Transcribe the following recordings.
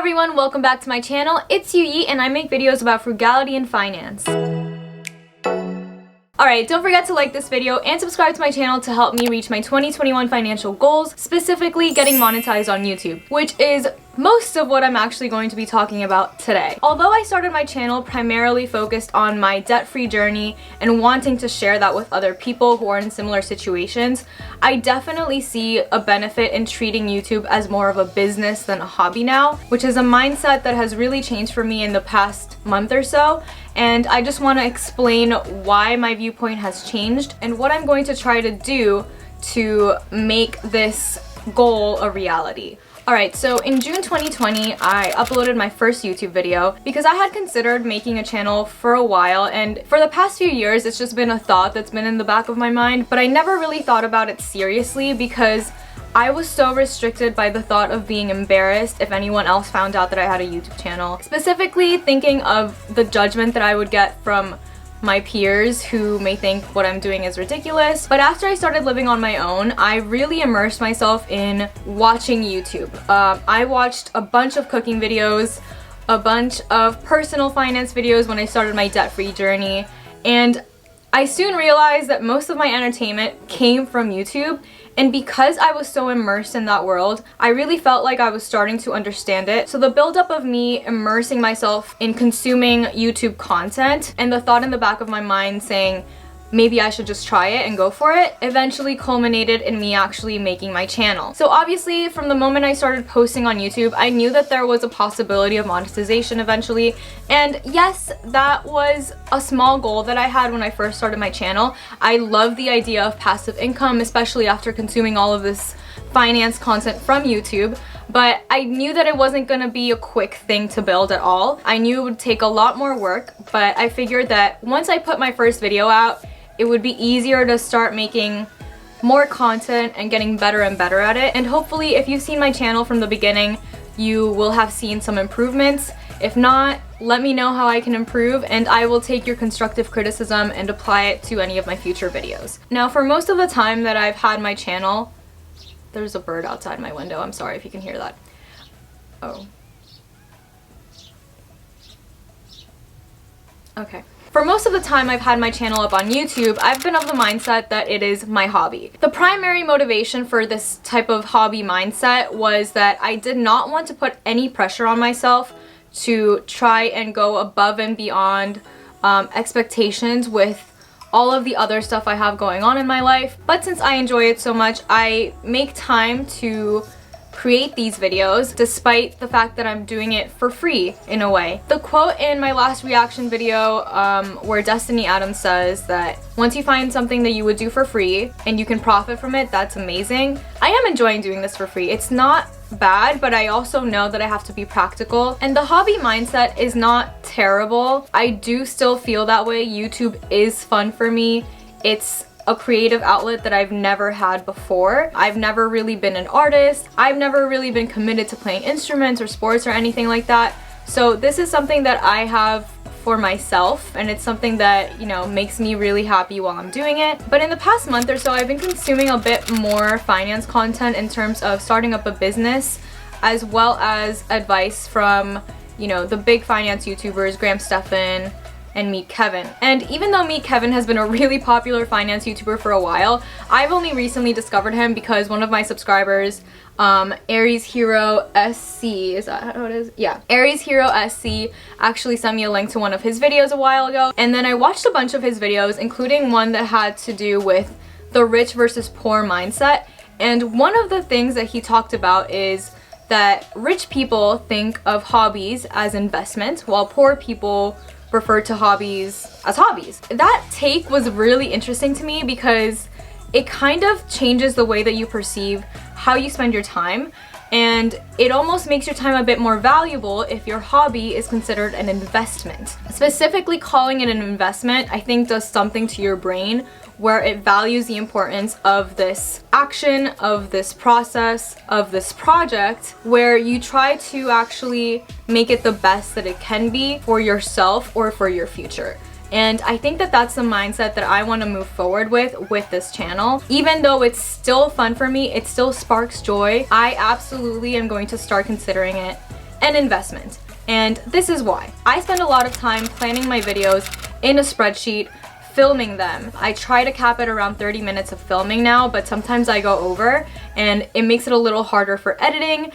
everyone, welcome back to my channel. It's siu-yee and I make videos about frugality and finance. Alright, don't forget to like this video and subscribe to my channel to help me reach my 2021 financial goals, specifically getting monetized on YouTube, which is most of what I'm actually going to be talking about today. Although I started my channel primarily focused on my debt-free journey and wanting to share that with other people who are in similar situations, I definitely see a benefit in treating YouTube as more of a business than a hobby now, which is a mindset that has really changed for me in the past month or so. And I just want to explain why my viewpoint has changed and what I'm going to try to do to make this goal a reality. Alright, so in June 2020, I uploaded my first YouTube video because I had considered making a channel for a while, and for the past few years it's just been a thought that's been in the back of my mind, but I never really thought about it seriously because I was so restricted by the thought of being embarrassed if anyone else found out that I had a YouTube channel. Specifically thinking of the judgment that I would get from my peers who may think what I'm doing is ridiculous. But after I started living on my own, I really immersed myself in watching YouTube. I watched a bunch of cooking videos, a bunch of personal finance videos when I started my debt-free journey, and I soon realized that most of my entertainment came from YouTube, and because I was so immersed in that world, I really felt like I was starting to understand it. So the buildup of me immersing myself in consuming YouTube content and the thought in the back of my mind saying, maybe I should just try it and go for it, eventually culminated in me actually making my channel. So obviously, from the moment I started posting on YouTube, I knew that there was a possibility of monetization eventually. And yes, that was a small goal that I had when I first started my channel. I love the idea of passive income, especially after consuming all of this finance content from YouTube. But I knew that it wasn't gonna be a quick thing to build at all. I knew it would take a lot more work, but I figured that once I put my first video out, it would be easier to start making more content and getting better and better at it. And hopefully, if you've seen my channel from the beginning, you will have seen some improvements. If not, let me know how I can improve and I will take your constructive criticism and apply it to any of my future videos. Now, for most of the time that I've had my channel, there's a bird outside my window. I'm sorry if you can hear that. Oh. Okay. For most of the time I've had my channel up on YouTube, I've been of the mindset that it is my hobby. The primary motivation for this type of hobby mindset was that I did not want to put any pressure on myself to try and go above and beyond expectations with all of the other stuff I have going on in my life. But since I enjoy it so much, I make time to create these videos despite the fact that I'm doing it for free in a way. The quote in my last reaction video where Destiny Adams says that once you find something that you would do for free and you can profit from it, that's amazing. I am enjoying doing this for free. It's not bad, but I also know that I have to be practical, and the hobby mindset is not terrible. I do still feel that way. YouTube is fun for me. It's a creative outlet that I've never had before. I've never really been an artist. I've never really been committed to playing instruments or sports or anything like that. So this is something that I have for myself, and it's something that, you know, makes me really happy while I'm doing it. But in the past month or so, I've been consuming a bit more finance content in terms of starting up a business, as well as advice from, you know, the big finance YouTubers, Graham Stephan and Meet Kevin. And even though Meet Kevin has been a really popular finance YouTuber for a while, I've only recently discovered him because one of my subscribers, Aries Hero SC, is that how it is? Yeah, Aries Hero SC actually sent me a link to one of his videos a while ago, and then I watched a bunch of his videos, including one that had to do with the rich versus poor mindset. And one of the things that he talked about is that rich people think of hobbies as investment, while poor people refer to hobbies as hobbies. That take was really interesting to me because it kind of changes the way that you perceive how you spend your time, and it almost makes your time a bit more valuable if your hobby is considered an investment. Specifically calling it an investment, I think, does something to your brain where it values the importance of this action, of this process, of this project, where you try to actually make it the best that it can be for yourself or for your future. And I think that that's the mindset that I want to move forward with this channel. Even though it's still fun for me, it still sparks joy, I absolutely am going to start considering it an investment. And this is why. I spend a lot of time planning my videos in a spreadsheet, filming them. I try to cap it around 30 minutes of filming now, but sometimes I go over and it makes it a little harder for editing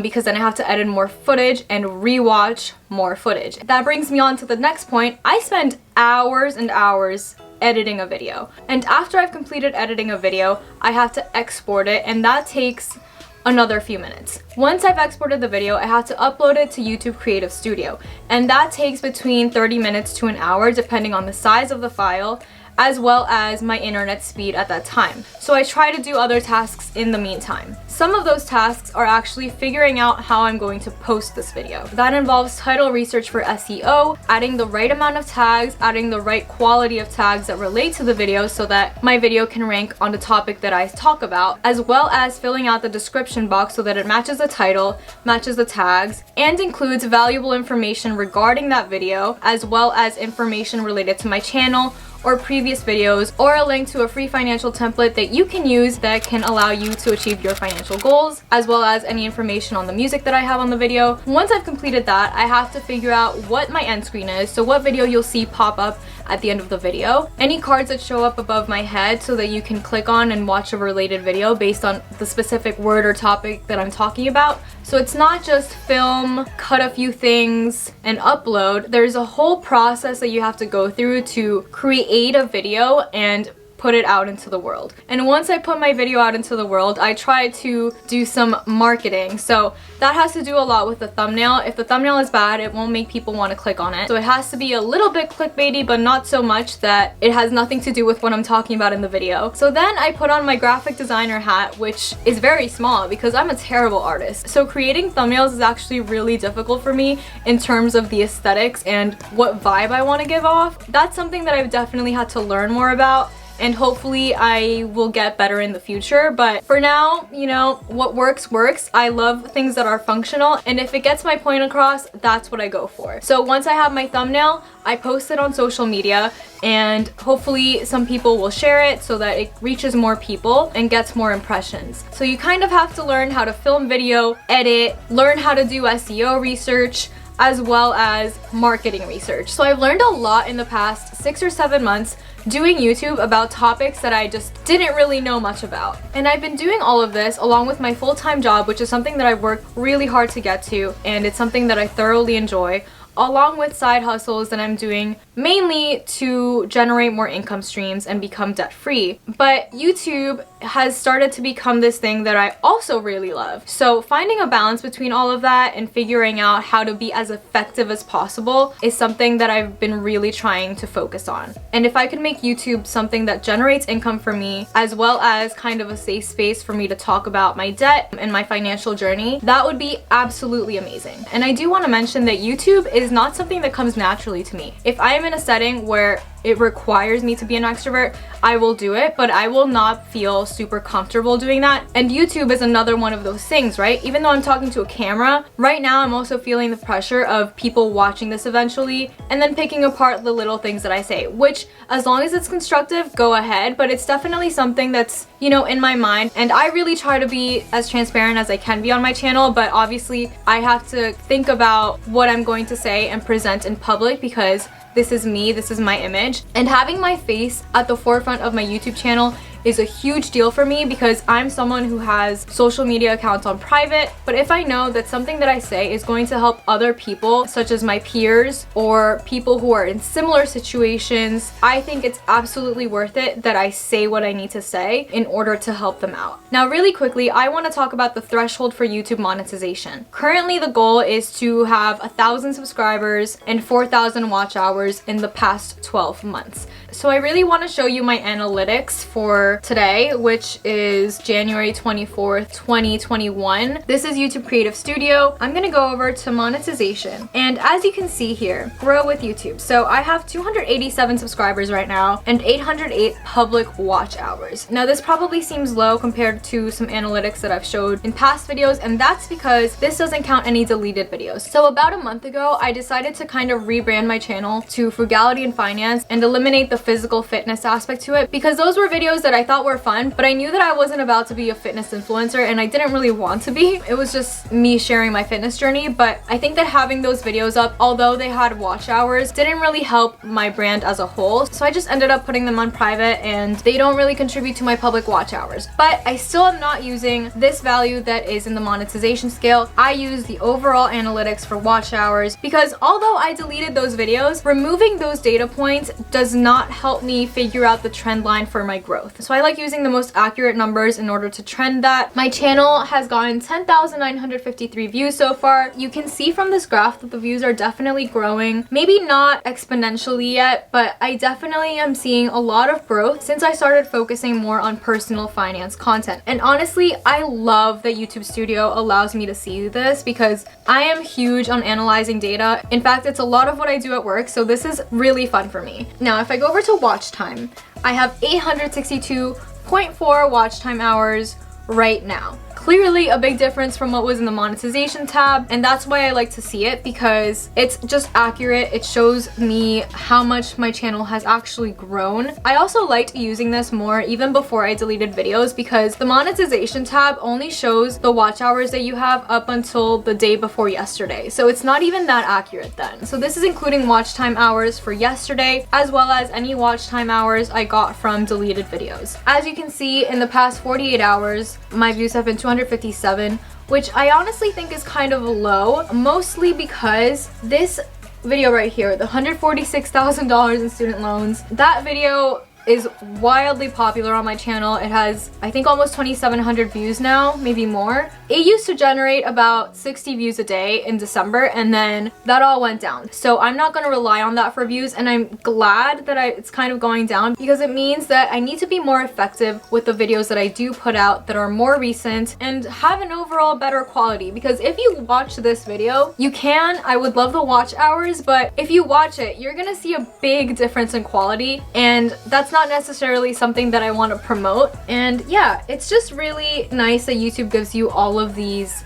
because then I have to edit more footage and rewatch more footage. That brings me on to the next point. I spend hours and hours editing a video. And after I've completed editing a video, I have to export it, and that takes another few minutes. Once I've exported the video, I have to upload it to YouTube Creative Studio, and that takes between 30 minutes to an hour depending on the size of the file as well as my internet speed at that time. So I try to do other tasks in the meantime. Some of those tasks are actually figuring out how I'm going to post this video. That involves title research for SEO, adding the right amount of tags, adding the right quality of tags that relate to the video so that my video can rank on the topic that I talk about, as well as filling out the description box so that it matches the title, matches the tags, and includes valuable information regarding that video, as well as information related to my channel or previous videos, or a link to a free financial template that you can use that can allow you to achieve your financial goals, as well as any information on the music that I have on the video. Once I've completed that, I have to figure out what my end screen is, so what video you'll see pop up at the end of the video, any cards that show up above my head so that you can click on and watch a related video based on the specific word or topic that I'm talking about. So it's not just film, cut a few things, and upload. There's a whole process that you have to go through to create a video and put it out into the world. And once I put my video out into the world, I try to do some marketing. So that has to do a lot with the thumbnail. If the thumbnail is bad, it won't make people want to click on it. So it has to be a little bit clickbaity, but not so much that it has nothing to do with what I'm talking about in the video. So then I put on my graphic designer hat, which is very small because I'm a terrible artist. So creating thumbnails is actually really difficult for me in terms of the aesthetics and what vibe I want to give off. That's something that I've definitely had to learn more about, and hopefully I will get better in the future. But for now, you know, what works works. I love things that are functional, and if it gets my point across, that's what I go for. So once I have my thumbnail, I post it on social media, and hopefully some people will share it so that it reaches more people and gets more impressions. So you kind of have to learn how to film video, edit, learn how to do SEO research, as well as marketing research. So I've learned a lot in the past 6 or 7 months doing YouTube about topics that I just didn't really know much about. And I've been doing all of this along with my full-time job, which is something that I've worked really hard to get to, and it's something that I thoroughly enjoy, along with side hustles that I'm doing mainly to generate more income streams and become debt-free. But YouTube has started to become this thing that I also really love. So finding a balance between all of that and figuring out how to be as effective as possible is something that I've been really trying to focus on. And if I could make YouTube something that generates income for me, as well as kind of a safe space for me to talk about my debt and my financial journey, that would be absolutely amazing. And I do want to mention that YouTube is not something that comes naturally to me. If I am in a setting where it requires me to be an extrovert, I will do it, but I will not feel super comfortable doing that. And YouTube is another one of those things, right? Even though I'm talking to a camera, right now I'm also feeling the pressure of people watching this eventually and then picking apart the little things that I say, which as long as it's constructive, go ahead, but it's definitely something that's, you know, in my mind. And I really try to be as transparent as I can be on my channel, but obviously I have to think about what I'm going to say and present in public because this is me, this is my image. And having my face at the forefront of my YouTube channel is a huge deal for me because I'm someone who has social media accounts on private, but if I know that something that I say is going to help other people, such as my peers or people who are in similar situations, I think it's absolutely worth it that I say what I need to say in order to help them out. Now, really quickly, I want to talk about the threshold for YouTube monetization. Currently, the goal is to have 1,000 subscribers and 4,000 watch hours in the past 12 months. So I really want to show you my analytics for today, which is January 24th, 2021. This is YouTube Creative Studio. I'm gonna go over to monetization. And as you can see here, grow with YouTube. So I have 287 subscribers right now and 808 public watch hours. Now this probably seems low compared to some analytics that I've showed in past videos, and that's because this doesn't count any deleted videos. So about a month ago, I decided to kind of rebrand my channel to Frugality and Finance and eliminate the physical fitness aspect to it because those were videos that I thought were fun, but I knew that I wasn't about to be a fitness influencer and I didn't really want to be. It was just me sharing my fitness journey, but I think that having those videos up, although they had watch hours, didn't really help my brand as a whole. So I just ended up putting them on private and they don't really contribute to my public watch hours. But I still am not using this value that is in the monetization scale. I use the overall analytics for watch hours because although I deleted those videos, removing those data points does not help me figure out the trend line for my growth. So I like using the most accurate numbers in order to trend that. My channel has gotten 10,953 views so far. You can see from this graph that the views are definitely growing. Maybe not exponentially yet, but I definitely am seeing a lot of growth since I started focusing more on personal finance content. And honestly, I love that YouTube Studio allows me to see this because I am huge on analyzing data. In fact, it's a lot of what I do at work, so this is really fun for me. Now, if I go over to watch time, I have 862.4 watch time hours right now. Clearly a big difference from what was in the monetization tab, and that's why I like to see it because it's just accurate. It shows me how much my channel has actually grown. I also liked using this more even before I deleted videos because the monetization tab only shows the watch hours that you have up until the day before yesterday, so it's not even that accurate then. So this is including watch time hours for yesterday as well as any watch time hours I got from deleted videos. As you can see, in the past 48 hours my views have been 257, which I honestly think is kind of low, mostly because this video right here, the $146,000 in student loans, that video is wildly popular on my channel. It has, I think, almost 2,700 views now, maybe more. It used to generate about 60 views a day in December, and then that all went down. So I'm not gonna rely on that for views, and I'm glad that it's kind of going down because it means that I need to be more effective with the videos that I do put out that are more recent and have an overall better quality. Because if you watch this video, I would love the watch hours, but if you watch it, you're gonna see a big difference in quality, and that's not necessarily something that I want to promote. And yeah, it's just really nice that YouTube gives you all of these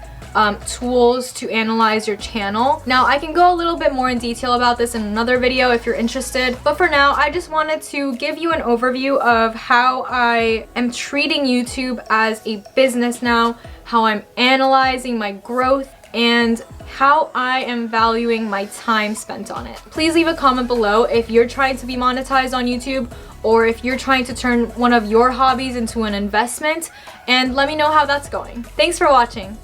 tools to analyze your channel. Now, I can go a little bit more in detail about this in another video if you're interested, but for now I just wanted to give you an overview of how I am treating YouTube as a business now, how I'm analyzing my growth, and how I am valuing my time spent on it. Please leave a comment below if you're trying to be monetized on YouTube or if you're trying to turn one of your hobbies into an investment, and let me know how that's going. Thanks for watching.